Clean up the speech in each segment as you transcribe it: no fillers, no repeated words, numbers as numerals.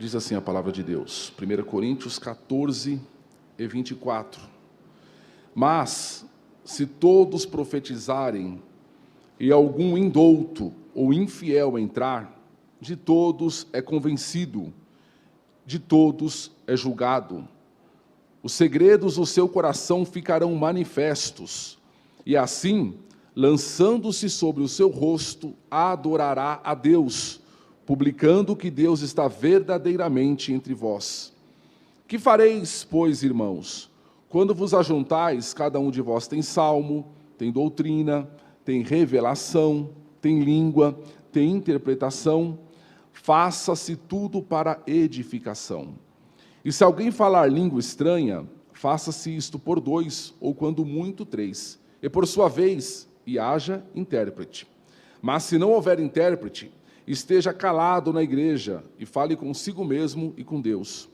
Diz assim a palavra de Deus, 1 Coríntios 14 e 24. Mas, se todos profetizarem, e algum indouto ou infiel entrar, de todos é convencido, de todos é julgado. Os segredos do seu coração ficarão manifestos, e assim, lançando-se sobre o seu rosto, adorará a Deus, publicando que Deus está verdadeiramente entre vós. Que fareis, pois, irmãos? Quando vos ajuntais, cada um de vós tem salmo, tem doutrina, tem revelação, tem língua, tem interpretação. Faça-se tudo para edificação. E se alguém falar língua estranha, faça-se isto por 2, ou quando muito 3, e por sua vez, e haja intérprete. Mas se não houver intérprete, esteja calado na igreja, e fale consigo mesmo e com Deus.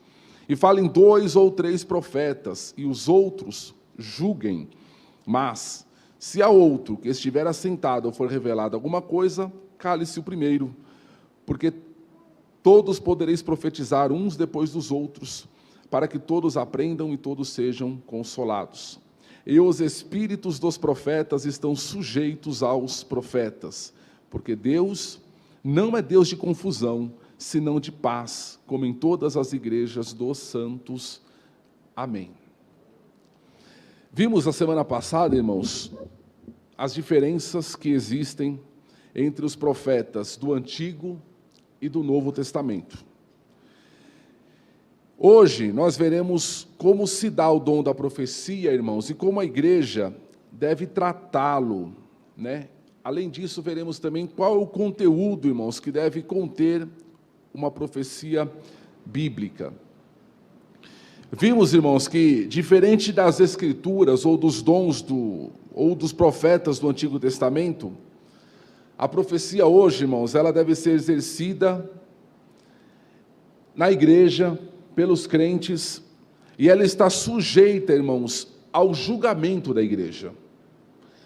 E falem 2 ou 3 profetas, e os outros julguem. Mas, se a outro que estiver assentado ou for revelado alguma coisa, cale-se o primeiro, porque todos podereis profetizar uns depois dos outros, para que todos aprendam e todos sejam consolados. E os espíritos dos profetas estão sujeitos aos profetas, porque Deus não é Deus de confusão, senão de paz, como em todas as igrejas dos santos. Amém. Vimos na semana passada, irmãos, as diferenças que existem entre os profetas do Antigo e do Novo Testamento. Hoje nós veremos como se dá o dom da profecia, irmãos, e como a igreja deve tratá-lo, né? Além disso, veremos também qual é o conteúdo, irmãos, que deve conter uma profecia bíblica. Vimos, irmãos, que diferente das escrituras ou dos dons ou dos profetas do Antigo Testamento, a profecia hoje, irmãos, ela deve ser exercida na igreja, pelos crentes, e ela está sujeita, irmãos, ao julgamento da igreja.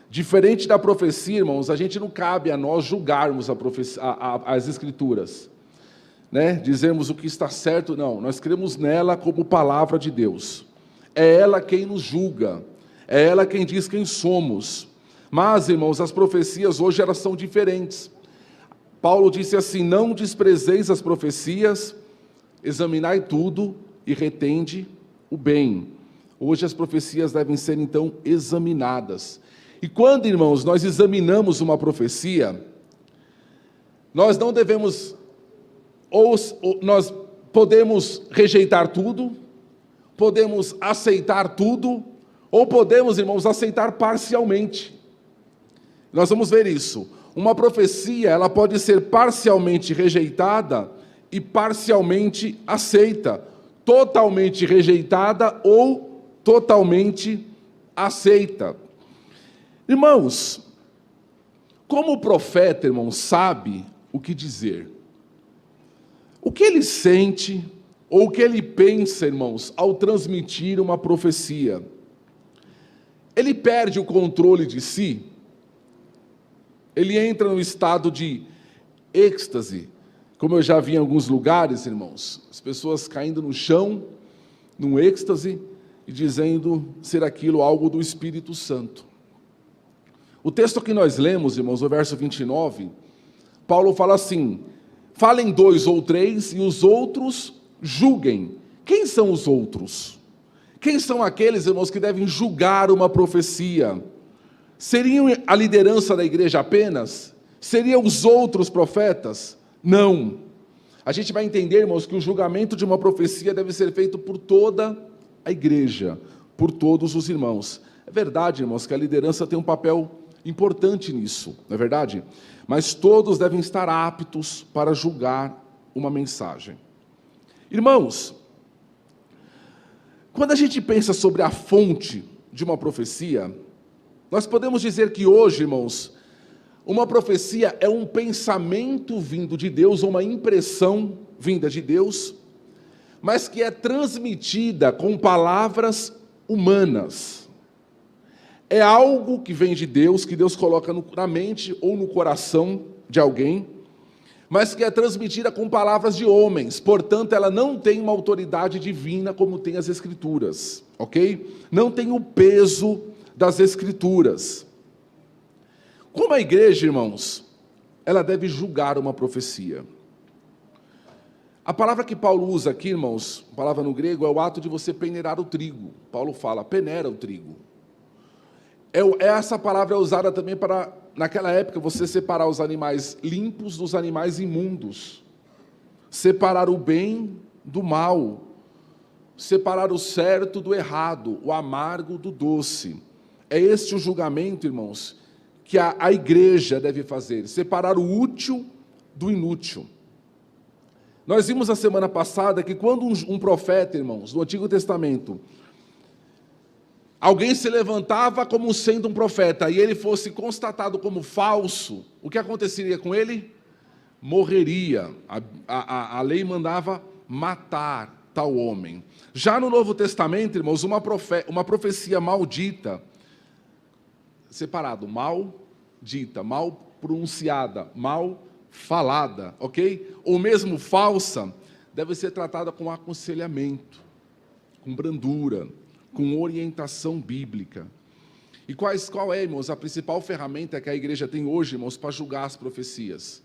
Diferente da profecia, irmãos, a gente não cabe a nós julgarmos as escrituras, né? Dizermos o que está certo, não, nós cremos nela como palavra de Deus. É ela quem nos julga, é ela quem diz quem somos. Mas, irmãos, as profecias hoje elas são diferentes. Paulo disse assim: não desprezeis as profecias, examinai tudo e retende o bem. Hoje as profecias devem ser, então, examinadas. E quando, irmãos, nós examinamos uma profecia, nós não devemos, ou nós podemos rejeitar tudo, podemos aceitar tudo, ou podemos, irmãos, aceitar parcialmente. Nós vamos ver isso. Uma profecia, ela pode ser parcialmente rejeitada e parcialmente aceita, totalmente rejeitada ou totalmente aceita. Irmãos, como o profeta, irmãos, sabe o que dizer? O que ele sente ou o que ele pensa, irmãos, ao transmitir uma profecia? Ele perde o controle de si? Ele entra no estado de êxtase, como eu já vi em alguns lugares, irmãos, as pessoas caindo no chão, num êxtase, e dizendo ser aquilo algo do Espírito Santo. O texto que nós lemos, irmãos, o verso 29, Paulo fala assim: falem 2 ou 3 e os outros julguem. Quem são os outros? Quem são aqueles, irmãos, que devem julgar uma profecia? Seriam a liderança da igreja apenas? Seriam os outros profetas? Não. A gente vai entender, irmãos, que o julgamento de uma profecia deve ser feito por toda a igreja, por todos os irmãos. É verdade, irmãos, que a liderança tem um papel importante nisso, não é verdade? Mas todos devem estar aptos para julgar uma mensagem. Irmãos, quando a gente pensa sobre a fonte de uma profecia, nós podemos dizer que hoje, irmãos, uma profecia é um pensamento vindo de Deus, ou uma impressão vinda de Deus, mas que é transmitida com palavras humanas. É algo que vem de Deus, que Deus coloca na mente ou no coração de alguém, mas que é transmitida com palavras de homens, portanto, ela não tem uma autoridade divina como tem as Escrituras, ok? Não tem o peso das Escrituras. Como a igreja, irmãos, ela deve julgar uma profecia. A palavra que Paulo usa aqui, irmãos, a palavra no grego, é o ato de você peneirar o trigo. Paulo fala, peneira o trigo. Essa palavra é usada também para, naquela época, você separar os animais limpos dos animais imundos. Separar o bem do mal. Separar o certo do errado, o amargo do doce. É este o julgamento, irmãos, que a igreja deve fazer. Separar o útil do inútil. Nós vimos a semana passada que quando um profeta, irmãos, do Antigo Testamento, alguém se levantava como sendo um profeta e ele fosse constatado como falso, o que aconteceria com ele? Morreria. A lei mandava matar tal homem. Já no Novo Testamento, irmãos, uma profecia maldita, separado, maldita, mal pronunciada, mal falada, ok? Ou mesmo falsa, deve ser tratada com aconselhamento, com brandura, com orientação bíblica. E qual é, irmãos, a principal ferramenta que a igreja tem hoje, irmãos, para julgar as profecias?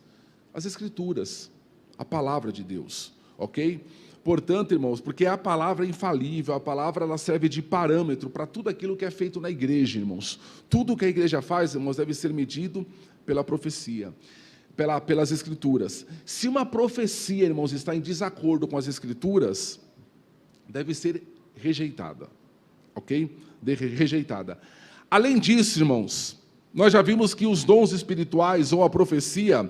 As Escrituras, a palavra de Deus, ok? Portanto, irmãos, porque a palavra é infalível, a palavra ela serve de parâmetro para tudo aquilo que é feito na igreja, irmãos. Tudo que a igreja faz, irmãos, deve ser medido pela profecia, pelas Escrituras. Se uma profecia, irmãos, está em desacordo com as Escrituras, deve ser rejeitada, ok? Rejeitada. Além disso, irmãos, nós já vimos que os dons espirituais ou a profecia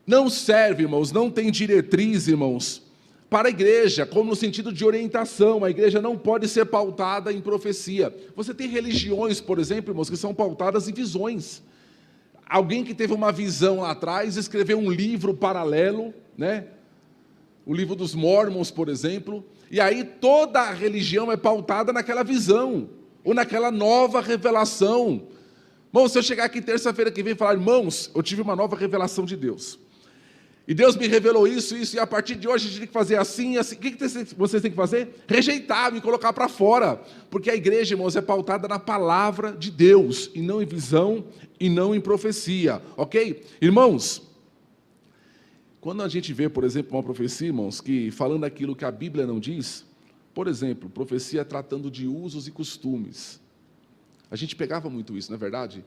não servem, irmãos, não tem diretriz, irmãos, para a igreja, como no sentido de orientação. A igreja não pode ser pautada em profecia. Você tem religiões, por exemplo, irmãos, que são pautadas em visões. Alguém que teve uma visão lá atrás, escreveu um livro paralelo, né? O livro dos Mórmons, por exemplo, e aí toda a religião é pautada naquela visão, ou naquela nova revelação. Irmão, se eu chegar aqui terça-feira que vem e falar, irmãos, eu tive uma nova revelação de Deus, e Deus me revelou isso, e a partir de hoje a gente tem que fazer assim, assim. O que vocês têm que fazer? Rejeitar, me colocar para fora, porque a igreja, irmãos, é pautada na palavra de Deus, e não em visão, e não em profecia, ok? Irmãos, quando a gente vê, por exemplo, uma profecia, irmãos, que falando aquilo que a Bíblia não diz, por exemplo, profecia tratando de usos e costumes, a gente pegava muito isso, não é verdade?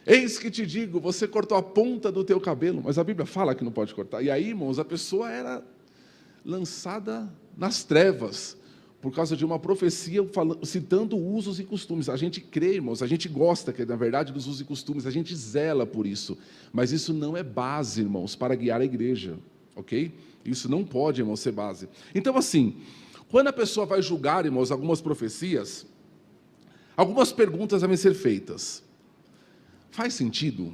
Eis que te digo, você cortou a ponta do teu cabelo, mas a Bíblia fala que não pode cortar. E aí, irmãos, a pessoa era lançada nas trevas, por causa de uma profecia citando usos e costumes. A gente crê, irmãos, a gente gosta, que na verdade, dos usos e costumes, a gente zela por isso, mas isso não é base, irmãos, para guiar a igreja, ok? Isso não pode, irmãos, ser base. Então, assim, quando a pessoa vai julgar, irmãos, algumas profecias, algumas perguntas devem ser feitas. Faz sentido?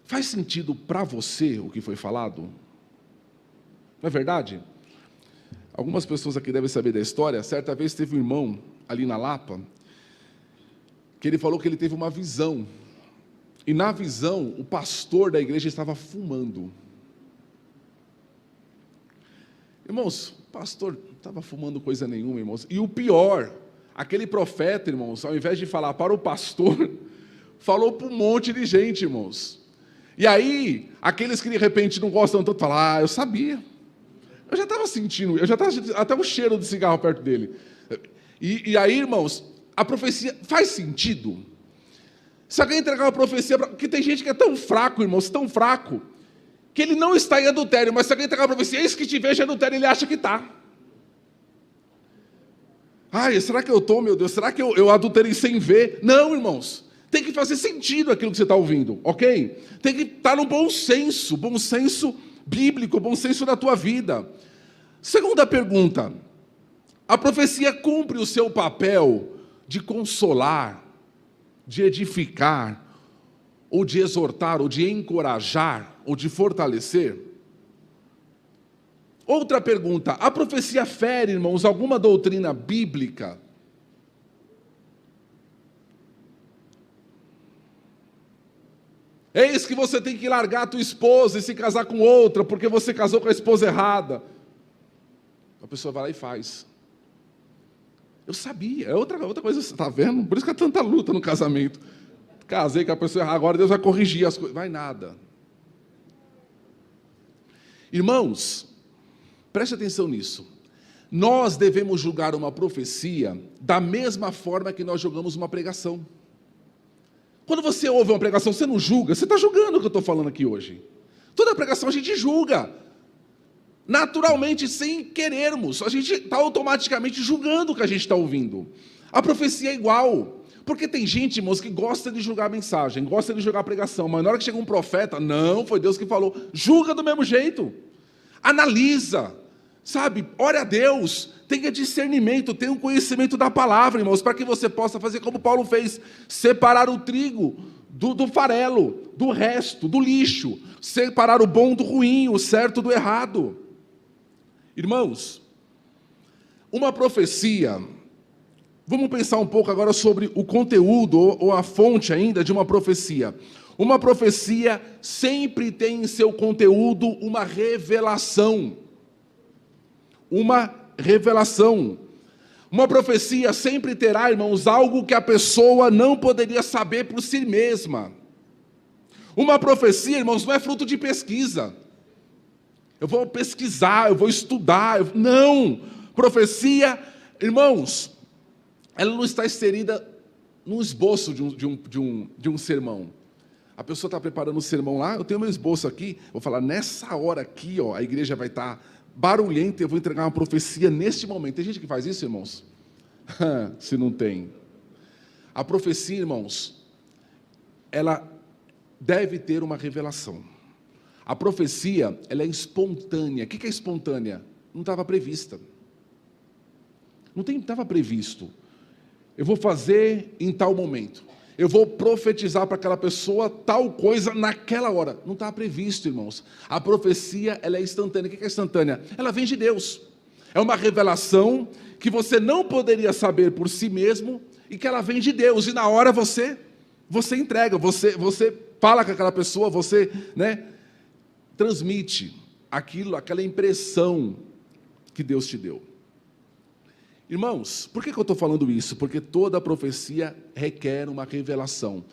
Faz sentido para você o que foi falado? Não é verdade? Algumas pessoas aqui devem saber da história. Certa vez teve um irmão ali na Lapa, que ele falou que ele teve uma visão. E na visão, o pastor da igreja estava fumando. Irmãos, o pastor não estava fumando coisa nenhuma, irmãos. E o pior, aquele profeta, irmãos, ao invés de falar para o pastor, falou para um monte de gente, irmãos. E aí, aqueles que de repente não gostam tanto, falam, eu sabia. Eu já estava sentindo, eu já estava sentindo até o cheiro de cigarro perto dele. E aí, irmãos, a profecia faz sentido? Se alguém entregar uma profecia, porque tem gente que é tão fraco, irmãos, tão fraco, que ele não está em adultério, mas se alguém entregar uma profecia, eis que te vejo em adultério, ele acha que está. Ai, será que eu estou, meu Deus? Será que eu adulterei sem ver? Não, irmãos. Tem que fazer sentido aquilo que você está ouvindo, ok? Tem que estar no bom senso bíblico, bom senso da tua vida. Segunda pergunta, a profecia cumpre o seu papel de consolar, de edificar, ou de exortar, ou de encorajar, ou de fortalecer? Outra pergunta, a profecia fere, irmãos, alguma doutrina bíblica? Eis que você tem que largar a tua esposa e se casar com outra, porque você casou com a esposa errada. A pessoa vai lá e faz. Eu sabia, é outra coisa, você está vendo? Por isso que há tanta luta no casamento. Casei com a pessoa errada, agora Deus vai corrigir as coisas. Vai nada. Irmãos, preste atenção nisso. Nós devemos julgar uma profecia da mesma forma que nós julgamos uma pregação. Quando você ouve uma pregação, você não julga, você está julgando o que eu estou falando aqui hoje. Toda pregação a gente julga. Naturalmente, sem querermos. A gente está automaticamente julgando o que a gente está ouvindo. A profecia é igual. Porque tem gente, irmãos, que gosta de julgar a mensagem, gosta de julgar a pregação, mas na hora que chega um profeta, não, foi Deus que falou. Julga do mesmo jeito. Analisa. Sabe, ore a Deus, tenha discernimento, tenha um conhecimento da palavra, irmãos, para que você possa fazer como Paulo fez, separar o trigo do farelo, do resto, do lixo, separar o bom do ruim, o certo do errado. Irmãos, uma profecia, vamos pensar um pouco agora sobre o conteúdo ou a fonte ainda de uma profecia. Uma profecia sempre tem em seu conteúdo uma revelação. Uma revelação. Uma profecia sempre terá, irmãos, algo que a pessoa não poderia saber por si mesma. Uma profecia, irmãos, não é fruto de pesquisa. Eu vou pesquisar, eu vou estudar. Não! Profecia, irmãos, ela não está inserida num esboço de um sermão. A pessoa está preparando um sermão lá, eu tenho meu esboço aqui, vou falar, nessa hora aqui, ó, a igreja vai estar barulhenta, eu vou entregar uma profecia neste momento. Tem gente que faz isso, irmãos? Se não tem. A profecia, irmãos, ela deve ter uma revelação. A profecia, ela é espontânea. O que é espontânea? Não estava prevista. Não estava previsto. Eu vou fazer em tal momento. Eu vou profetizar para aquela pessoa tal coisa naquela hora. Não estava previsto, irmãos. A profecia, ela é instantânea. O que é instantânea? Ela vem de Deus. É uma revelação que você não poderia saber por si mesmo e que ela vem de Deus. E na hora você entrega, você fala com aquela pessoa, você, transmite aquela impressão que Deus te deu. Irmãos, por que eu estou falando isso? Porque toda profecia requer uma revelação.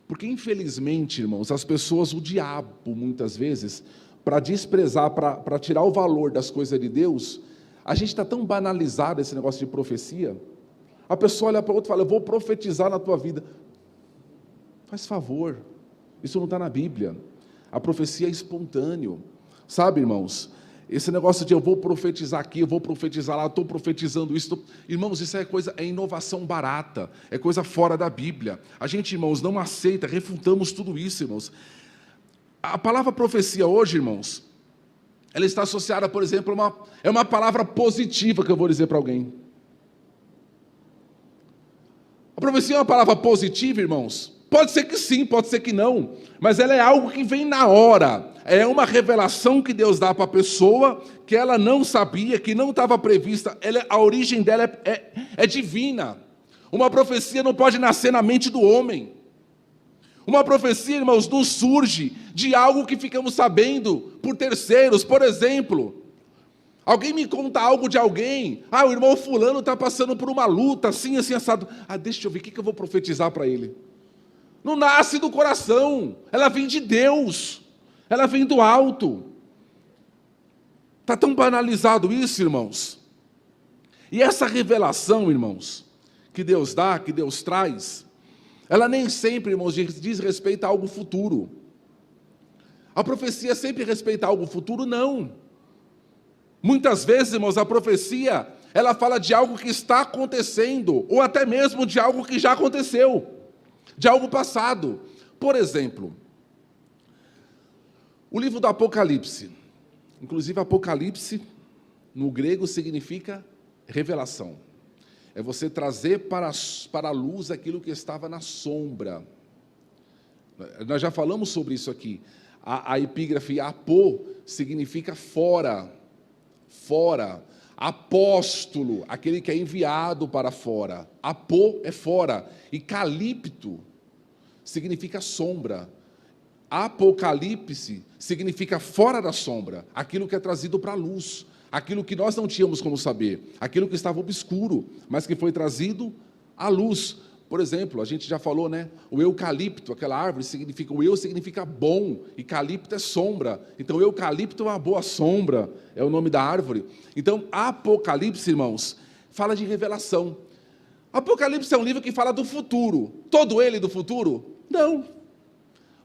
Porque, infelizmente, irmãos, as pessoas, o diabo, muitas vezes, para desprezar, para tirar o valor das coisas de Deus, a gente está tão banalizado esse negócio de profecia. A pessoa olha para o outro e fala, eu vou profetizar na tua vida. Faz favor, isso não está na Bíblia. A profecia é espontâneo. Sabe, irmãos? Esse negócio de eu vou profetizar aqui, eu vou profetizar lá, estou profetizando isso. Irmãos, isso é inovação barata, é coisa fora da Bíblia. A gente, irmãos, não aceita, refutamos tudo isso, irmãos. A palavra profecia hoje, irmãos, ela está associada, por exemplo, é uma palavra positiva que eu vou dizer para alguém. A profecia é uma palavra positiva, irmãos? Pode ser que sim, pode ser que não, mas ela é algo que vem na hora. É uma revelação que Deus dá para a pessoa, que ela não sabia, que não estava prevista. A origem dela é divina. Uma profecia não pode nascer na mente do homem. Uma profecia, irmãos, não surge de algo que ficamos sabendo por terceiros. Por exemplo, alguém me conta algo de alguém. O irmão fulano está passando por uma luta, assim, assim, assado. Deixa eu ver, o que eu vou profetizar para ele? Não nasce do coração, ela vem de Deus. Ela vem do alto. Está tão banalizado isso, irmãos. E essa revelação, irmãos, que Deus dá, que Deus traz, ela nem sempre, irmãos, diz respeito a algo futuro. A profecia sempre respeita algo futuro? Não. Muitas vezes, irmãos, a profecia, ela fala de algo que está acontecendo, ou até mesmo de algo que já aconteceu, de algo passado. Por exemplo, o livro do Apocalipse, inclusive Apocalipse, no grego, significa revelação. É você trazer para a luz aquilo que estava na sombra. Nós já falamos sobre isso aqui. A epígrafe apô significa fora, fora. Apóstolo, aquele que é enviado para fora. Apô é fora. E calipto significa sombra. Apocalipse significa fora da sombra, aquilo que é trazido para a luz, aquilo que nós não tínhamos como saber, aquilo que estava obscuro, mas que foi trazido à luz. Por exemplo, a gente já falou, né? O eucalipto, aquela árvore, significa, o eu significa bom, e calipto é sombra. Então, eucalipto é uma boa sombra, é o nome da árvore. Então, Apocalipse, irmãos, fala de revelação. Apocalipse é um livro que fala do futuro. Todo ele do futuro? Não.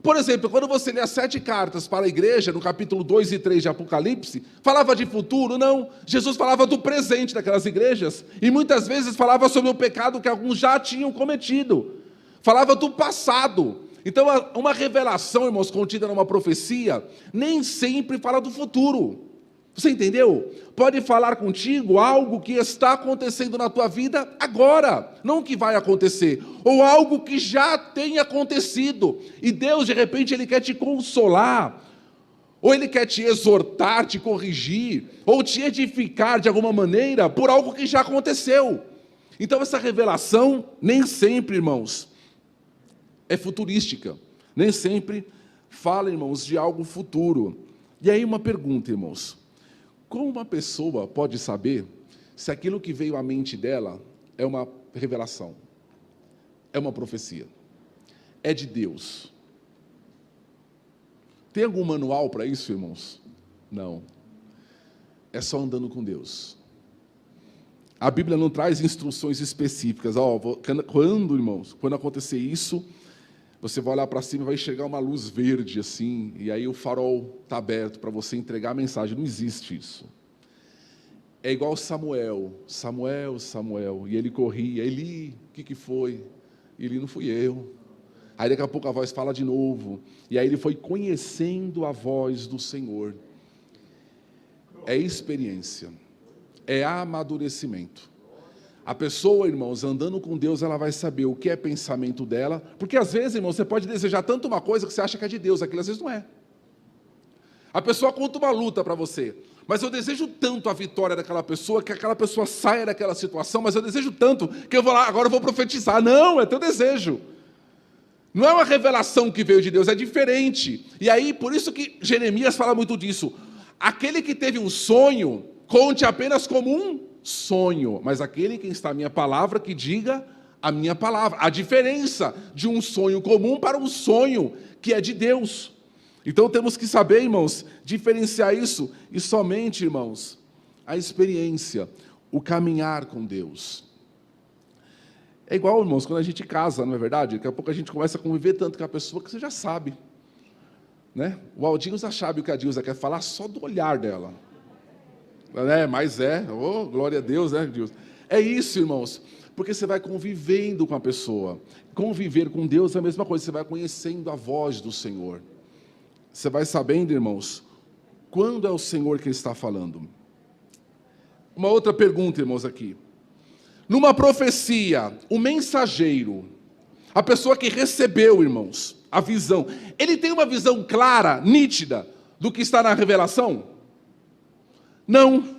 Por exemplo, quando você lê as 7 cartas para a igreja, no capítulo 2 e 3 de Apocalipse, falava de futuro? Não. Jesus falava do presente daquelas igrejas, e muitas vezes falava sobre o pecado que alguns já tinham cometido. Falava do passado. Então, uma revelação, irmãos, contida numa profecia, nem sempre fala do futuro. Você entendeu? Pode falar contigo algo que está acontecendo na tua vida agora, não o que vai acontecer, ou algo que já tem acontecido, e Deus, de repente, Ele quer te consolar, ou Ele quer te exortar, te corrigir, ou te edificar de alguma maneira, por algo que já aconteceu. Então, essa revelação, nem sempre, irmãos, é futurística, nem sempre fala, irmãos, de algo futuro. E aí uma pergunta, irmãos: como uma pessoa pode saber se aquilo que veio à mente dela é uma revelação, é uma profecia, é de Deus? Tem algum manual para isso, irmãos? Não. É só andando com Deus. A Bíblia não traz instruções específicas. Quando, irmãos, quando acontecer isso, você vai olhar para cima e vai enxergar uma luz verde assim, e aí o farol está aberto para você entregar a mensagem. Não existe isso. É igual Samuel, e ele corria, Eli, o que foi? Eli, não fui eu. Aí daqui a pouco a voz fala de novo, e aí ele foi conhecendo a voz do Senhor. É experiência, é amadurecimento. A pessoa, irmãos, andando com Deus, ela vai saber o que é pensamento dela, porque às vezes, irmãos, você pode desejar tanto uma coisa que você acha que é de Deus, aquilo às vezes não é. A pessoa conta uma luta para você, mas eu desejo tanto a vitória daquela pessoa, que aquela pessoa saia daquela situação, mas eu desejo tanto, que eu vou lá, agora eu vou profetizar. Não, é teu desejo. Não é uma revelação que veio de Deus, é diferente. E aí, por isso que Jeremias fala muito disso. Aquele que teve um sonho, conte apenas como um sonho, mas aquele que está a minha palavra, que diga a minha palavra. A diferença de um sonho comum para um sonho que é de Deus. Então temos que saber, irmãos, diferenciar isso, e somente, irmãos, a experiência, o caminhar com Deus. É igual, irmãos, quando a gente casa, não é verdade? Daqui a pouco a gente começa a conviver tanto com a pessoa que você já sabe, né? O Aldinho já sabe o que a Dilza quer falar só do olhar dela. Mas glória a Deus, né, Deus? É isso, irmãos, porque você vai convivendo com a pessoa. Conviver com Deus é a mesma coisa, você vai conhecendo a voz do Senhor. Você vai sabendo, irmãos, quando é o Senhor que está falando. Uma outra pergunta, irmãos, aqui. Numa profecia, o mensageiro, a pessoa que recebeu, irmãos, a visão, ele tem uma visão clara, nítida, do que está na revelação? Não.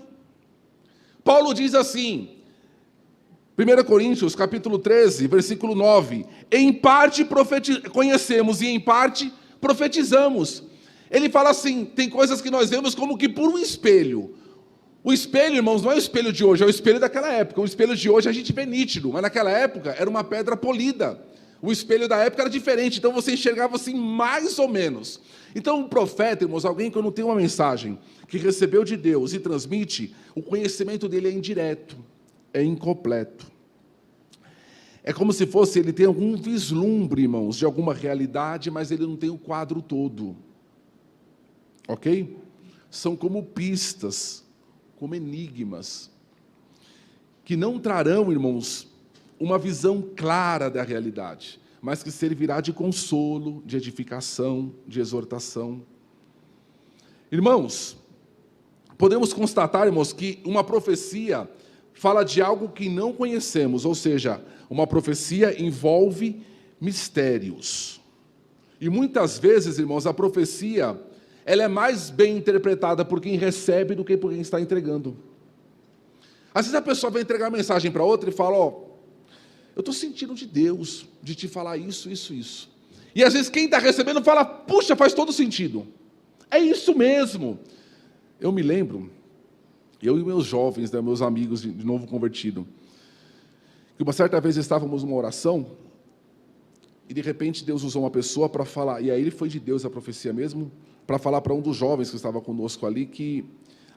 Paulo diz assim, 1 Coríntios, capítulo 13, versículo 9, em parte conhecemos e em parte profetizamos. Ele fala assim, tem coisas que nós vemos como que por um espelho. O espelho, irmãos, não é o espelho de hoje, é o espelho daquela época. O espelho de hoje a gente vê nítido, mas naquela época era uma pedra polida. O espelho da época era diferente, então você enxergava assim mais ou menos. Então um profeta, irmãos, alguém que não tem uma mensagem, que recebeu de Deus e transmite, o conhecimento dele é indireto, é incompleto. É como se fosse, ele tem algum vislumbre, irmãos, de alguma realidade, mas ele não tem o quadro todo. Ok? São como pistas, como enigmas, que não trarão, irmãos, uma visão clara da realidade, mas que servirá de consolo, de edificação, de exortação. Irmãos, podemos constatar, irmãos, que uma profecia fala de algo que não conhecemos, ou seja, uma profecia envolve mistérios. E muitas vezes, irmãos, a profecia, ela é mais bem interpretada por quem recebe do que por quem está entregando. Às vezes a pessoa vai entregar a mensagem para outra e fala, eu estou sentindo de Deus, de te falar isso, isso, isso. E às vezes quem está recebendo fala, puxa, faz todo sentido. É isso mesmo. Eu me lembro, eu e meus jovens, né, meus amigos de novo convertido, que uma certa vez estávamos numa oração, e de repente Deus usou uma pessoa para falar, e aí ele foi de Deus a profecia mesmo, para falar para um dos jovens que estava conosco ali, que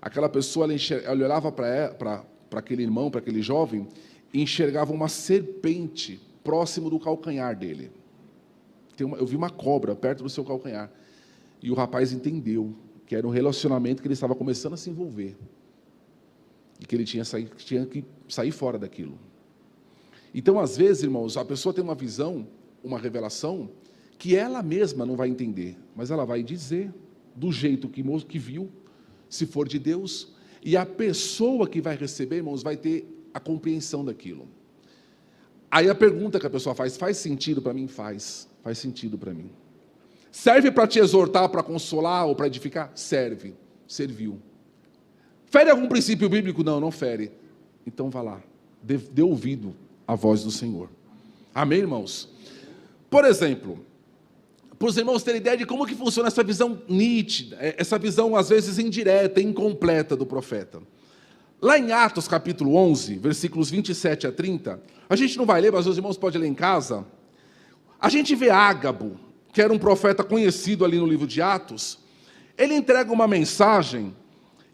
aquela pessoa, ela olhava para aquele irmão, para aquele jovem, e enxergava uma serpente próximo do calcanhar dele. Eu vi uma cobra perto do seu calcanhar. E o rapaz entendeu que era um relacionamento que ele estava começando a se envolver. E que ele tinha que sair fora daquilo. Então, às vezes, irmãos, a pessoa tem uma visão, uma revelação, que ela mesma não vai entender, mas ela vai dizer do jeito que viu, se for de Deus, e a pessoa que vai receber, irmãos, vai ter a compreensão daquilo. Aí a pergunta que a pessoa faz sentido para mim? Faz sentido para mim. Serve para te exortar, para consolar ou para edificar? Serve, serviu. Fere algum princípio bíblico? Não, não fere. Então vá lá, dê ouvido à voz do Senhor. Amém, irmãos? Por exemplo, para os irmãos terem ideia de como que funciona essa visão nítida, essa visão às vezes indireta, incompleta do profeta. Lá em Atos capítulo 11, versículos 27 a 30, a gente não vai ler, mas os irmãos podem ler em casa. A gente vê Ágabo, que era um profeta conhecido ali no livro de Atos. Ele entrega uma mensagem,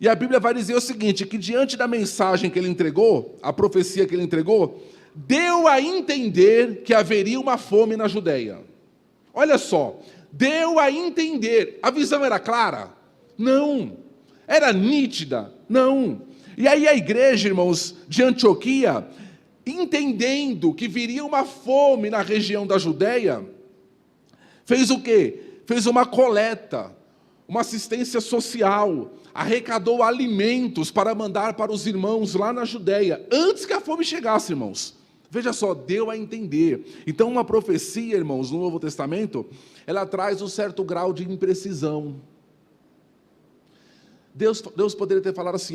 e a Bíblia vai dizer o seguinte, que diante da mensagem que ele entregou, a profecia que ele entregou, deu a entender que haveria uma fome na Judeia. Olha só, deu a entender. A visão era clara? Não. Era nítida? Não. E aí a igreja, irmãos, de Antioquia, entendendo que viria uma fome na região da Judeia, fez o quê? Fez uma coleta, uma assistência social, arrecadou alimentos para mandar para os irmãos lá na Judeia, antes que a fome chegasse, irmãos. Veja só, deu a entender. Então, uma profecia, irmãos, no Novo Testamento, ela traz um certo grau de imprecisão. Deus poderia ter falado assim,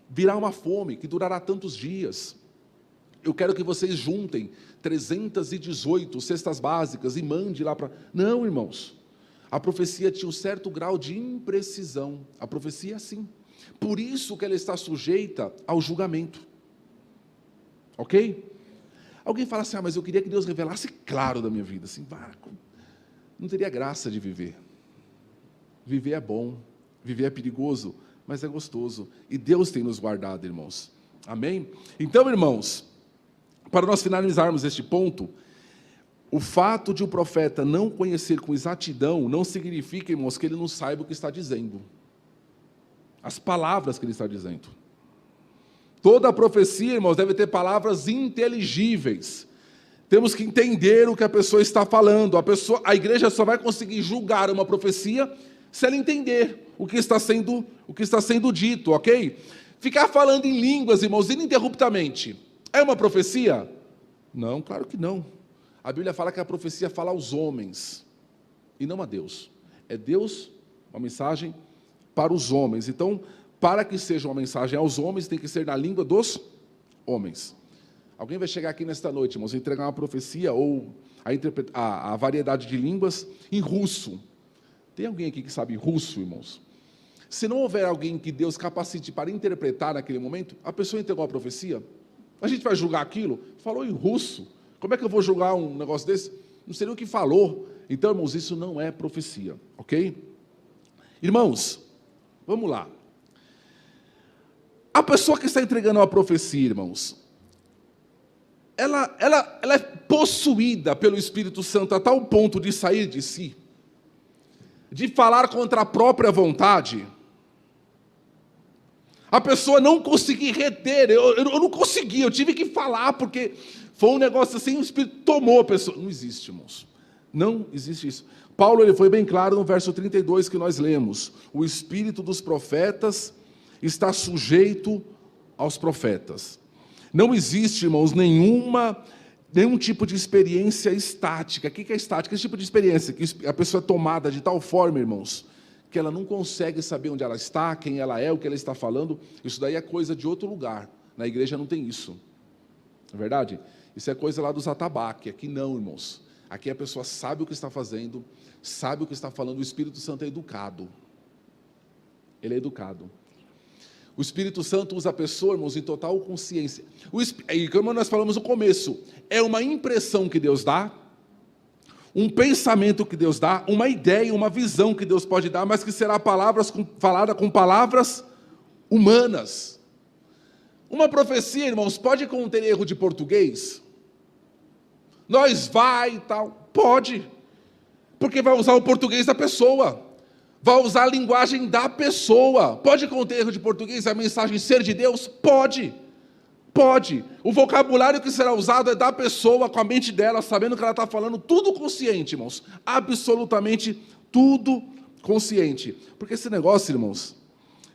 virá uma fome que durará tantos dias. Eu quero que vocês juntem 318 cestas básicas e mande lá para... Não, irmãos. A profecia tinha um certo grau de imprecisão. A profecia é assim. Por isso que ela está sujeita ao julgamento. Ok? Alguém fala assim, mas eu queria que Deus revelasse claro da minha vida. Assim, não teria graça de viver. Viver é bom, viver é perigoso, mas é gostoso. E Deus tem nos guardado, irmãos. Amém? Então, irmãos, para nós finalizarmos este ponto, o fato de o profeta não conhecer com exatidão não significa, irmãos, que ele não saiba o que está dizendo. As palavras que ele está dizendo. Toda a profecia, irmãos, deve ter palavras inteligíveis. Temos que entender o que a pessoa está falando. A igreja só vai conseguir julgar uma profecia se ela entender o que está sendo dito, ok? Ficar falando em línguas, irmãos, ininterruptamente, é uma profecia? Não, claro que não. A Bíblia fala que a profecia fala aos homens, e não a Deus. É Deus, uma mensagem para os homens. Então, para que seja uma mensagem aos homens, tem que ser na língua dos homens. Alguém vai chegar aqui nesta noite, irmãos, entregar uma profecia ou a variedade de línguas em russo. Tem alguém aqui que sabe russo, irmãos? Se não houver alguém que Deus capacite para interpretar naquele momento, a pessoa entregou a profecia, a gente vai julgar aquilo? Falou em russo. Como é que eu vou julgar um negócio desse? Não sei nem o que falou. Então, irmãos, isso não é profecia, ok? Irmãos, vamos lá. A pessoa que está entregando uma profecia, irmãos, ela é possuída pelo Espírito Santo a tal ponto de sair de si, de falar contra a própria vontade. A pessoa não conseguir reter, eu não consegui, eu tive que falar, porque foi um negócio assim, o Espírito tomou a pessoa. Não existe, irmãos, não existe isso. Paulo ele foi bem claro no verso 32 que nós lemos, o Espírito dos profetas está sujeito aos profetas. Não existe, irmãos, nenhum tipo de experiência estática. O que é estática? Esse tipo de experiência, que a pessoa é tomada de tal forma, irmãos, que ela não consegue saber onde ela está, quem ela é, o que ela está falando. Isso daí é coisa de outro lugar. Na igreja não tem isso. Não é verdade? Isso é coisa lá dos atabaques. Aqui não, irmãos. Aqui a pessoa sabe o que está fazendo, sabe o que está falando. O Espírito Santo é educado. Ele é educado. O Espírito Santo usa a pessoa, irmãos, em total consciência. E como nós falamos no começo, é uma impressão que Deus dá, um pensamento que Deus dá, uma ideia, uma visão que Deus pode dar, mas que será falada com palavras humanas. Uma profecia, irmãos, pode conter erro de português? Nós vai e tal. Pode. Porque vai usar o português da pessoa. Vai usar a linguagem da pessoa. Pode conter erro de português a mensagem ser de Deus? Pode. Pode. O vocabulário que será usado é da pessoa, com a mente dela, sabendo que ela está falando, tudo consciente, irmãos. Absolutamente tudo consciente. Porque esse negócio, irmãos,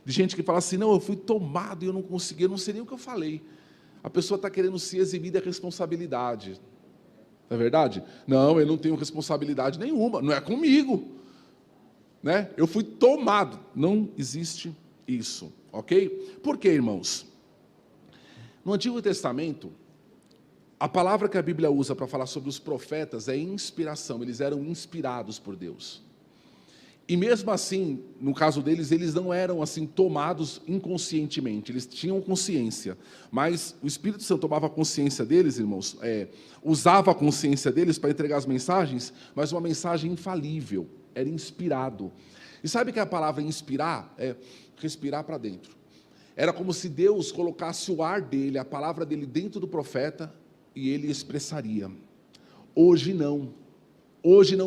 de gente que fala assim, não, eu fui tomado e eu não consegui, eu não sei nem o que eu falei. A pessoa está querendo se eximir da responsabilidade. Não é verdade? Não, eu não tenho responsabilidade nenhuma, não é comigo. Né? Eu fui tomado. Não existe isso, ok? Por quê, irmãos? No Antigo Testamento, a palavra que a Bíblia usa para falar sobre os profetas é inspiração, eles eram inspirados por Deus. E mesmo assim, no caso deles, eles não eram assim tomados inconscientemente, eles tinham consciência, mas o Espírito Santo tomava a consciência deles, irmãos, usava a consciência deles para entregar as mensagens, mas uma mensagem infalível, era inspirado. E sabe que a palavra inspirar é respirar para dentro. Era como se Deus colocasse o ar dele, a palavra dele dentro do profeta e ele expressaria. Hoje não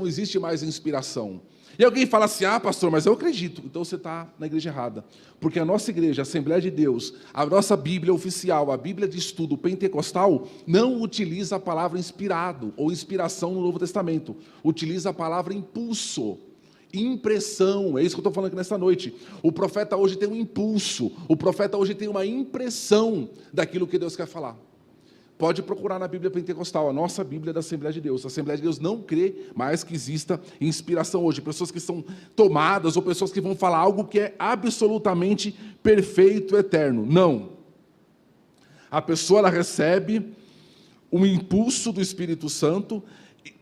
existe mais inspiração. E alguém fala assim, pastor, mas eu acredito. Então você está na igreja errada. Porque a nossa igreja, a Assembleia de Deus, a nossa Bíblia oficial, a Bíblia de estudo pentecostal, não utiliza a palavra inspirado ou inspiração no Novo Testamento. Utiliza a palavra impulso, impressão. É isso que eu estou falando aqui nessa noite. O profeta hoje tem um impulso. O profeta hoje tem uma impressão daquilo que Deus quer falar. Pode procurar na Bíblia pentecostal, a nossa Bíblia da Assembleia de Deus. A Assembleia de Deus não crê mais que exista inspiração hoje. Pessoas que são tomadas ou pessoas que vão falar algo que é absolutamente perfeito, eterno. Não. A pessoa ela recebe um impulso do Espírito Santo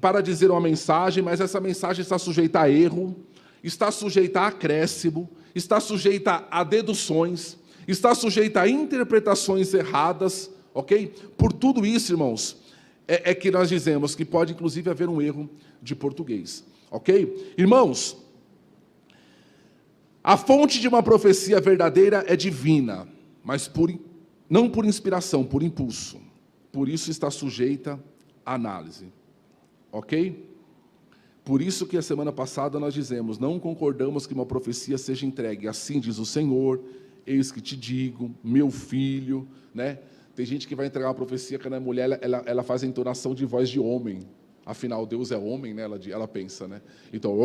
para dizer uma mensagem, mas essa mensagem está sujeita a erro, está sujeita a acréscimo, está sujeita a deduções, está sujeita a interpretações erradas. Ok? Por tudo isso, irmãos, é que nós dizemos que pode, inclusive, haver um erro de português. Ok? Irmãos, a fonte de uma profecia verdadeira é divina, mas não por inspiração, por impulso. Por isso está sujeita à análise. Ok? Por isso que a semana passada nós dizemos, não concordamos que uma profecia seja entregue. Assim diz o Senhor, eis que te digo, meu filho, né? Tem gente que vai entregar uma profecia que a mulher ela faz a entonação de voz de homem. Afinal, Deus é homem, né? Ela pensa, né? Então,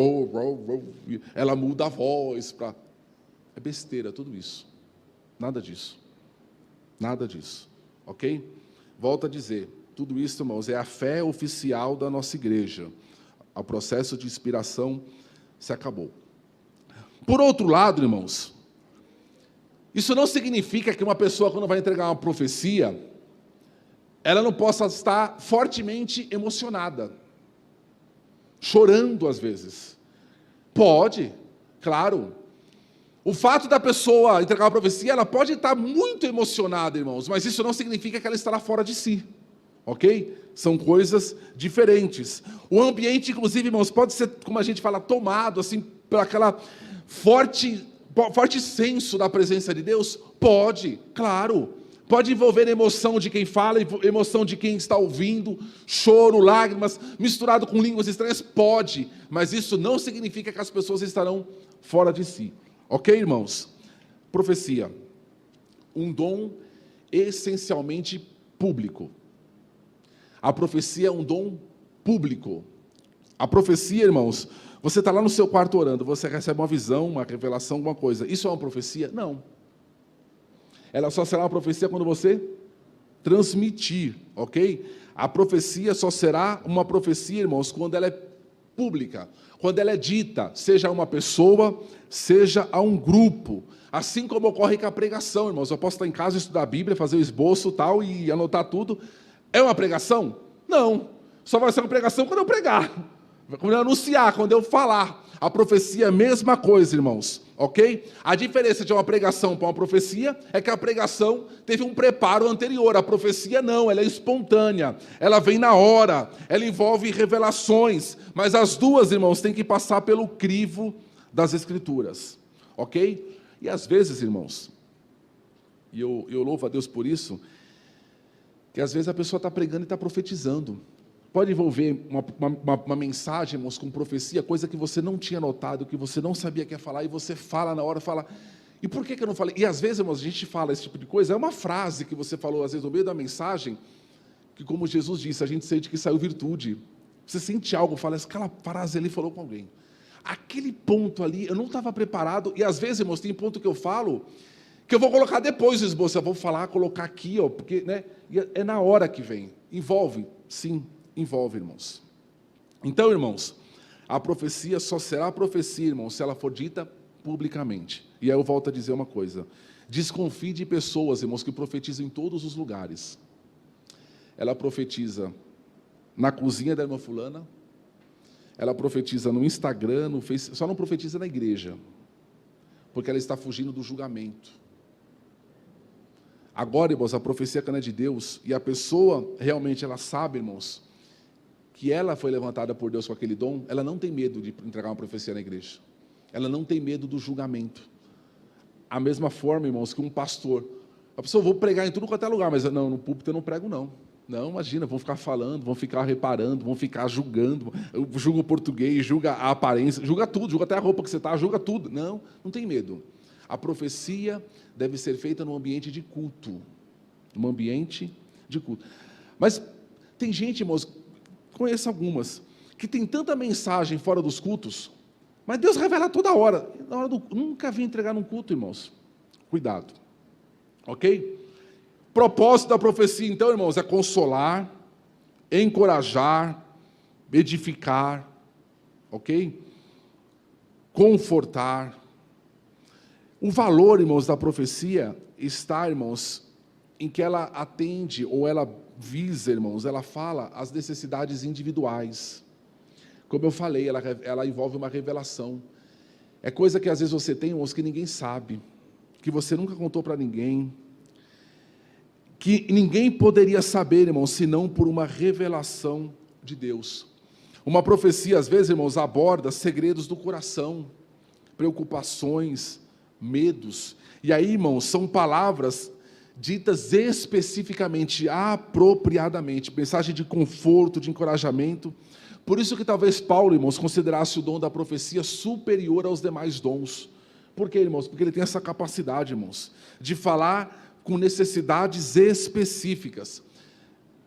ela muda a voz para... É besteira tudo isso. Nada disso. Nada disso. Ok? Volto a dizer, tudo isso, irmãos, é a fé oficial da nossa igreja. O processo de inspiração se acabou. Por outro lado, irmãos, isso não significa que uma pessoa, quando vai entregar uma profecia, ela não possa estar fortemente emocionada, chorando às vezes. Pode, claro. O fato da pessoa entregar uma profecia, ela pode estar muito emocionada, irmãos, mas isso não significa que ela estará fora de si, ok? São coisas diferentes. O ambiente, inclusive, irmãos, pode ser, como a gente fala, tomado assim por aquela forte senso da presença de Deus? Pode, claro. Pode envolver emoção de quem fala, emoção de quem está ouvindo, choro, lágrimas, misturado com línguas estranhas? Pode, mas isso não significa que as pessoas estarão fora de si. Ok, irmãos? Profecia. Um dom essencialmente público. A profecia é um dom público. A profecia, irmãos, você está lá no seu quarto orando, você recebe uma visão, uma revelação, alguma coisa. Isso é uma profecia? Não. Ela só será uma profecia quando você transmitir, ok? A profecia só será uma profecia, irmãos, quando ela é pública, quando ela é dita, seja a uma pessoa, seja a um grupo. Assim como ocorre com a pregação, irmãos. Eu posso estar em casa, estudar a Bíblia, fazer o esboço tal, e anotar tudo. É uma pregação? Não. só vai ser uma pregação quando eu pregar, quando eu anunciar, quando eu falar. A profecia é a mesma coisa, irmãos, ok? A diferença de uma pregação para uma profecia é que a pregação teve um preparo anterior, a profecia não, ela é espontânea, ela vem na hora, ela envolve revelações, mas as duas, irmãos, têm que passar pelo crivo das Escrituras, ok? E às vezes, irmãos, e eu louvo a Deus por isso, que às vezes a pessoa está pregando e está profetizando. Pode envolver uma mensagem, irmãos, com profecia, coisa que você não tinha notado, que você não sabia que ia falar, e você fala na hora, fala, e por que eu não falei? E às vezes, irmãos, a gente fala esse tipo de coisa, é uma frase que você falou, às vezes, no meio da mensagem, que como Jesus disse, a gente sente que saiu virtude. Você sente algo, fala, aquela frase ali falou com alguém. Aquele ponto ali, eu não estava preparado, e às vezes, irmãos, tem ponto que eu falo, que eu vou colocar depois o esboço, eu vou falar, colocar aqui, ó, porque, né, é na hora que vem. Envolve, sim, envolve, irmãos. Então, irmãos, a profecia só será profecia, irmãos, se ela for dita publicamente. E aí eu volto a dizer uma coisa, desconfie de pessoas, irmãos, que profetizam em todos os lugares. Ela profetiza na cozinha da irmã fulana, ela profetiza no Instagram, no Facebook, só não profetiza na igreja, porque ela está fugindo do julgamento. Agora, irmãos, a profecia não é de Deus, e a pessoa realmente ela sabe, irmãos, que ela foi levantada por Deus com aquele dom, ela não tem medo de entregar uma profecia na igreja. Ela não tem medo do julgamento. A mesma forma, irmãos, que um pastor. A pessoa, vou pregar em tudo quanto é lugar, mas não, no púlpito eu não prego, não. Não, imagina, vão ficar falando, vão ficar reparando, vão ficar julgando, julga o português, julga a aparência, julga tudo, julga até a roupa que você está, julga tudo. Não, não tem medo. A profecia deve ser feita num ambiente de culto. Num ambiente de culto. Mas tem gente, irmãos, conheço algumas, que tem tanta mensagem fora dos cultos, mas Deus revela toda hora. Nunca vi entregar num culto, irmãos. Cuidado. Ok? Propósito da profecia, então, irmãos, é consolar, encorajar, edificar, ok? Confortar. O valor, irmãos, da profecia está, irmãos, em que ela atende, ou ela visa, irmãos, ela fala as necessidades individuais. Como eu falei, ela envolve uma revelação. É coisa que às vezes você tem, irmãos, que ninguém sabe, que você nunca contou para ninguém, que ninguém poderia saber, irmãos, senão por uma revelação de Deus. Uma profecia, às vezes, irmãos, aborda segredos do coração, preocupações, medos. E aí, irmãos, são palavras ditas especificamente, apropriadamente, mensagem de conforto, de encorajamento. Por isso que talvez Paulo, irmãos, considerasse o dom da profecia superior aos demais dons. Por quê, irmãos? Porque ele tem essa capacidade, irmãos, de falar com necessidades específicas.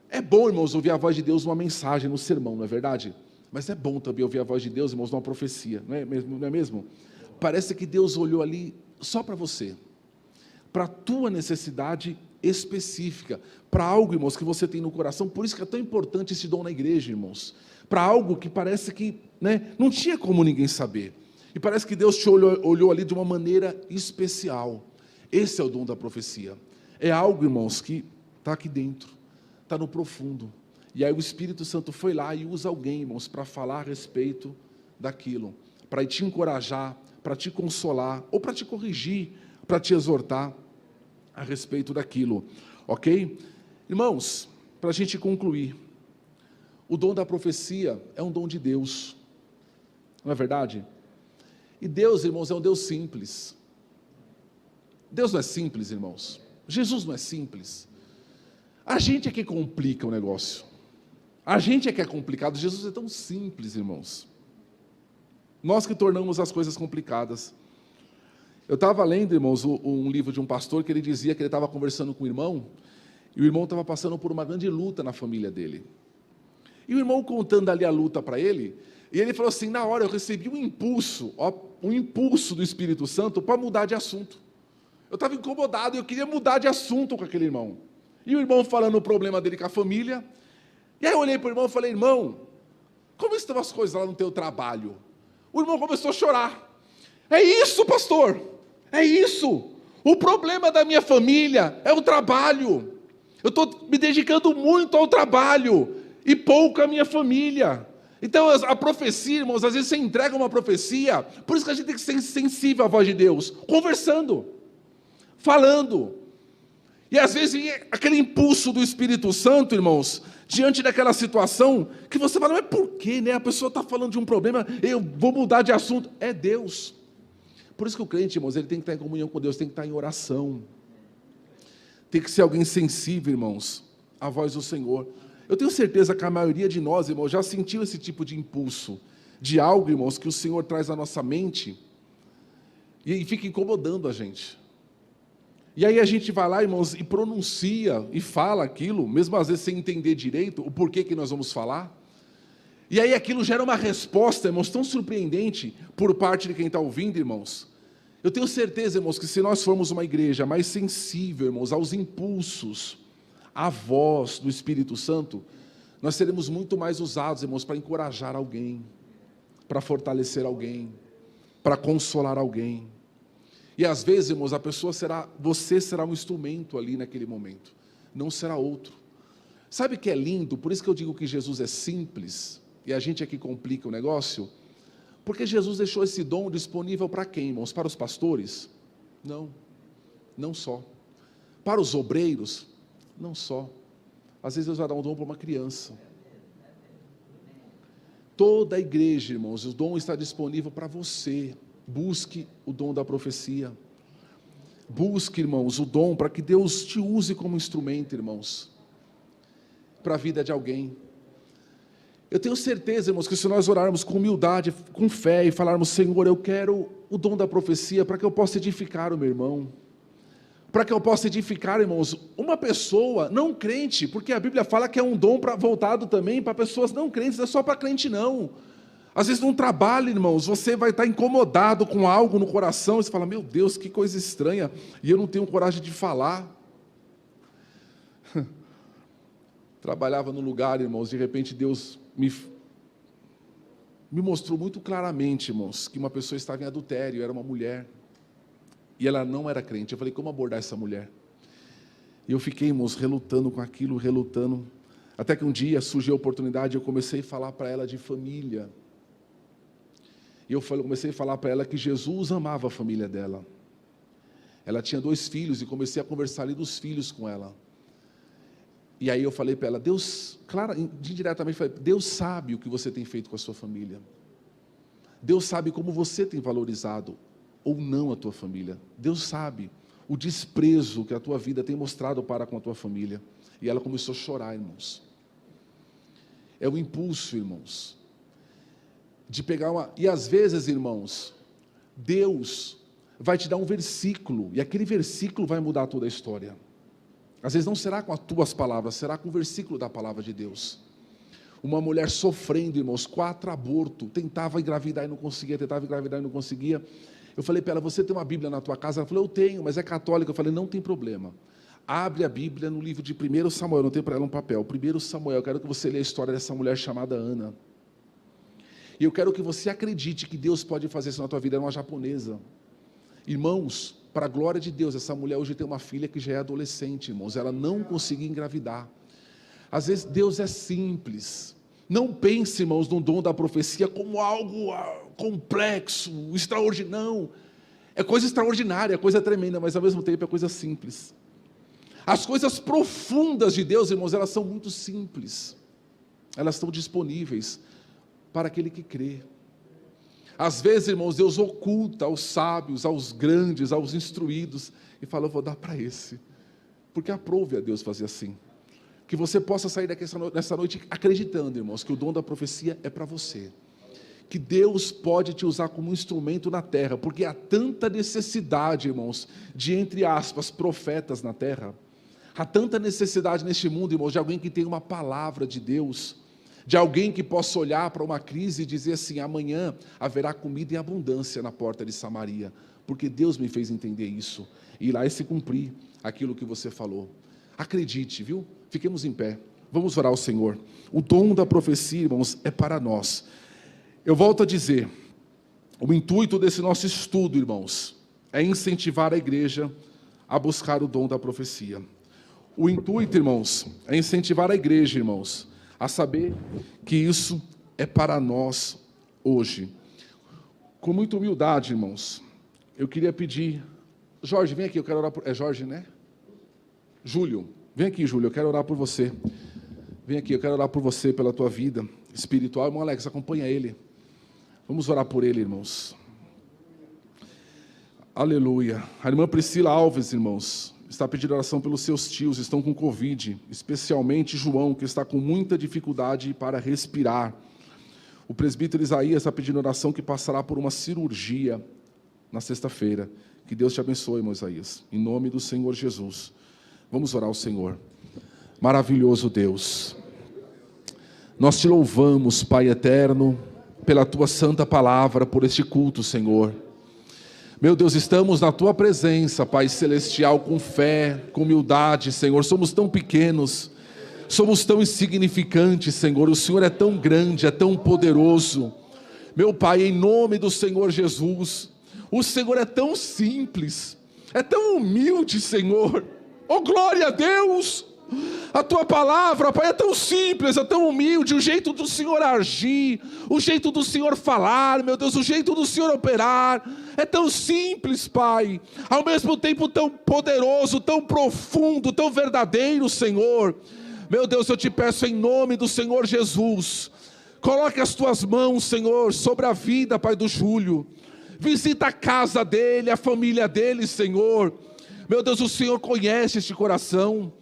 É bom, irmãos, ouvir a voz de Deus numa mensagem, no sermão, não é verdade? Mas é bom também ouvir a voz de Deus, irmãos, numa profecia, não é mesmo? Parece que Deus olhou ali só para você, para a tua necessidade específica, para algo, irmãos, que você tem no coração. Por isso que é tão importante esse dom na igreja, irmãos, para algo que parece que, né, não tinha como ninguém saber, e parece que Deus te olhou ali de uma maneira especial. Esse é o dom da profecia, é algo, irmãos, que está aqui dentro, está no profundo, e aí o Espírito Santo foi lá e usa alguém, irmãos, para falar a respeito daquilo, para te encorajar, para te consolar, ou para te corrigir, para te exortar a respeito daquilo, ok? Irmãos, para a gente concluir, o dom da profecia é um dom de Deus, não é verdade? E Deus, irmãos, é um Deus simples. Deus não é simples, irmãos. Jesus não é simples. A gente é que complica o negócio. A gente é que é complicado. Jesus é tão simples, irmãos. Nós que tornamos as coisas complicadas. Eu estava lendo, irmãos, um livro de um pastor que ele dizia que ele estava conversando com o irmão, e o irmão estava passando por uma grande luta na família dele. E o irmão contando ali a luta para ele, e ele falou assim, na hora eu recebi um impulso do Espírito Santo para mudar de assunto. Eu estava incomodado, eu queria mudar de assunto com aquele irmão. E o irmão falando o problema dele com a família, e aí eu olhei para o irmão e falei, irmão, como estão as coisas lá no teu trabalho? O irmão começou a chorar. É isso, pastor, é isso. O problema da minha família é o trabalho. Eu estou me dedicando muito ao trabalho. e pouco a minha família. Então, a profecia, irmãos, às vezes você entrega uma profecia, por isso que a gente tem que ser sensível à voz de Deus, conversando, falando. E às vezes aquele impulso do Espírito Santo, irmãos, diante daquela situação, que você fala, mas por quê, né? A pessoa está falando de um problema, eu vou mudar de assunto. É Deus. Por isso que o crente, irmãos, ele tem que estar em comunhão com Deus, tem que estar em oração. Tem que ser alguém sensível, irmãos, à voz do Senhor. Eu tenho certeza que a maioria de nós, irmãos, já sentiu esse tipo de impulso, de algo, irmãos, que o Senhor traz à nossa mente, e fica incomodando a gente. E aí a gente vai lá, irmãos, e pronuncia, e fala aquilo, mesmo às vezes sem entender direito o porquê que nós vamos falar. E aí aquilo gera uma resposta, irmãos, tão surpreendente por parte de quem está ouvindo, irmãos. Eu tenho certeza, irmãos, que se nós formos uma igreja mais sensível, irmãos, aos impulsos, à voz do Espírito Santo, nós seremos muito mais usados, irmãos, para encorajar alguém, para fortalecer alguém, para consolar alguém. E às vezes, irmãos, você será um instrumento ali naquele momento, não será outro. Sabe o que é lindo? Por isso que eu digo que Jesus é simples, e a gente aqui complica o negócio, porque Jesus deixou esse dom disponível para quem, irmãos? Para os pastores? Não, não só. Para os obreiros? Não só. Às vezes Deus vai dar um dom para uma criança. Toda a igreja, irmãos, o dom está disponível para você. Busque o dom da profecia. Busque, irmãos, o dom para que Deus te use como instrumento, irmãos, para a vida de alguém. Eu tenho certeza, irmãos, que se nós orarmos com humildade, com fé e falarmos, Senhor, eu quero o dom da profecia para que eu possa edificar o meu irmão, para que eu possa edificar, irmãos, uma pessoa não crente, porque a Bíblia fala que é um dom voltado também para pessoas não crentes, não é só para crente não. Às vezes num trabalho, irmãos, você vai estar incomodado com algo no coração, e você fala, meu Deus, que coisa estranha, e eu não tenho coragem de falar. Trabalhava num lugar, irmãos, de repente Deus me mostrou muito claramente, irmãos, que uma pessoa estava em adultério, era uma mulher, e ela não era crente. Eu falei, como abordar essa mulher? E eu fiquei, irmãos, relutando com aquilo, relutando, até que um dia surgiu a oportunidade, eu comecei a falar para ela de família, e eu comecei a falar para ela que Jesus amava a família dela. Ela tinha 2 filhos, e comecei a conversar ali dos filhos com ela. E aí eu falei para ela, Deus, claro, indiretamente, falei, Deus sabe o que você tem feito com a sua família. Deus sabe como você tem valorizado ou não a tua família. Deus sabe o desprezo que a tua vida tem mostrado para com a tua família. E ela começou a chorar, irmãos. É um impulso, irmãos, de pegar uma... E às vezes, irmãos, Deus vai te dar um versículo, e aquele versículo vai mudar toda a história. Às vezes não será com as tuas palavras, será com o versículo da palavra de Deus. Uma mulher sofrendo, irmãos, 4 abortos, tentava engravidar e não conseguia, tentava engravidar e não conseguia. Eu falei para ela, você tem uma Bíblia na tua casa? Ela falou, eu tenho, mas é católica. Eu falei, não tem problema. Abre a Bíblia no livro de 1 Samuel, não tem para ela um papel. 1 Samuel, eu quero que você leia a história dessa mulher chamada Ana. E eu quero que você acredite que Deus pode fazer isso na tua vida. Era uma japonesa. Irmãos, para a glória de Deus, essa mulher hoje tem uma filha que já é adolescente, irmãos. Ela não conseguia engravidar. Às vezes Deus é simples. Não pense, irmãos, no dom da profecia como algo complexo, extraordinário. Não. É coisa extraordinária, é coisa tremenda, mas ao mesmo tempo é coisa simples. As coisas profundas de Deus, irmãos, elas são muito simples. Elas estão disponíveis para aquele que crê. Às vezes, irmãos, Deus oculta aos sábios, aos grandes, aos instruídos, e fala, eu vou dar para esse, porque aprove a Deus fazer assim. Que você possa sair daqui nessa noite acreditando, irmãos, que o dom da profecia é para você, que Deus pode te usar como instrumento na terra, porque há tanta necessidade, irmãos, de, entre aspas, profetas na terra. Há tanta necessidade neste mundo, irmãos, de alguém que tenha uma palavra de Deus, de alguém que possa olhar para uma crise e dizer assim, amanhã haverá comida em abundância na porta de Samaria, porque Deus me fez entender isso, e ir lá e se cumprir aquilo que você falou. Acredite, viu? Fiquemos em pé, vamos orar ao Senhor. O dom da profecia, irmãos, é para nós. Eu volto a dizer, o intuito desse nosso estudo, irmãos, é incentivar a igreja a buscar o dom da profecia. O intuito, irmãos, é incentivar a igreja, irmãos, a saber que isso é para nós hoje. Com muita humildade, irmãos, eu queria pedir, Jorge, vem aqui, eu quero orar por... É Jorge, né? Júlio, vem aqui, Júlio, eu quero orar por você. Vem aqui, eu quero orar por você, pela tua vida espiritual. Irmão Alex, acompanha ele. Vamos orar por ele, irmãos. Aleluia. A irmã Priscila Alves, irmãos, está pedindo oração pelos seus tios, estão com Covid, especialmente João, que está com muita dificuldade para respirar. O presbítero Isaías está pedindo oração que passará por uma cirurgia na sexta-feira. Que Deus te abençoe, irmão Isaías, em nome do Senhor Jesus. Vamos orar ao Senhor. Maravilhoso Deus, nós te louvamos, Pai eterno, pela tua santa palavra, por este culto, Senhor. Meu Deus, estamos na tua presença, Pai celestial, com fé, com humildade, Senhor. Somos tão pequenos, somos tão insignificantes, Senhor. O Senhor é tão grande, é tão poderoso. Meu Pai, em nome do Senhor Jesus, o Senhor é tão simples, é tão humilde, Senhor. Oh, glória a Deus! A tua palavra, Pai, é tão simples, é tão humilde, o jeito do Senhor agir, o jeito do Senhor falar, meu Deus, o jeito do Senhor operar, é tão simples, Pai, ao mesmo tempo tão poderoso, tão profundo, tão verdadeiro, Senhor. Meu Deus, eu te peço em nome do Senhor Jesus, coloque as tuas mãos, Senhor, sobre a vida, Pai, do Júlio. Visita a casa dele, a família dele, Senhor. Meu Deus, o Senhor conhece este coração.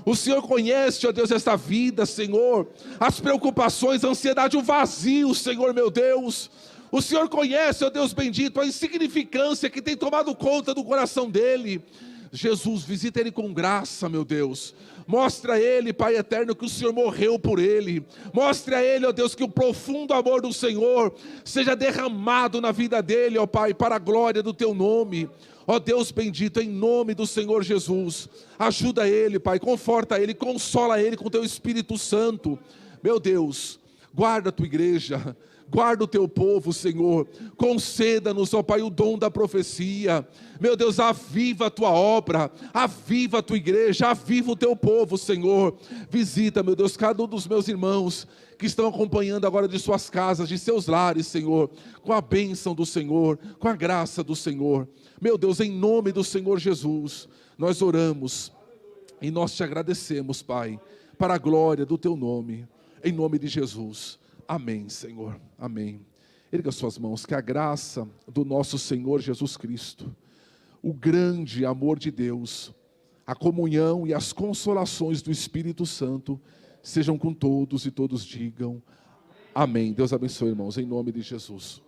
O Senhor conhece, ó Deus, esta vida, Senhor. As preocupações, a ansiedade, o vazio, Senhor, meu Deus. O Senhor conhece, ó Deus bendito, a insignificância que tem tomado conta do coração dele. Jesus, visita ele com graça, meu Deus. Mostra a ele, Pai eterno, que o Senhor morreu por ele. Mostra a ele, ó Deus, que o profundo amor do Senhor seja derramado na vida dele, ó Pai, para a glória do teu nome. Ó Deus bendito, em nome do Senhor Jesus, ajuda ele, Pai, conforta ele, consola ele com teu Espírito Santo. Meu Deus, guarda a tua igreja, guarda o teu povo, Senhor. Conceda-nos, ó Pai, o dom da profecia. Meu Deus, aviva a tua obra, aviva a tua igreja, aviva o teu povo, Senhor. Visita, meu Deus, cada um dos meus irmãos que estão acompanhando agora de suas casas, de seus lares, Senhor, com a bênção do Senhor, com a graça do Senhor. Meu Deus, em nome do Senhor Jesus, nós oramos e nós te agradecemos, Pai, para a glória do teu nome, em nome de Jesus. Amém, Senhor, amém. Erga suas mãos, que a graça do nosso Senhor Jesus Cristo, o grande amor de Deus, a comunhão e as consolações do Espírito Santo sejam com todos e todos digam amém. Deus abençoe, irmãos, em nome de Jesus.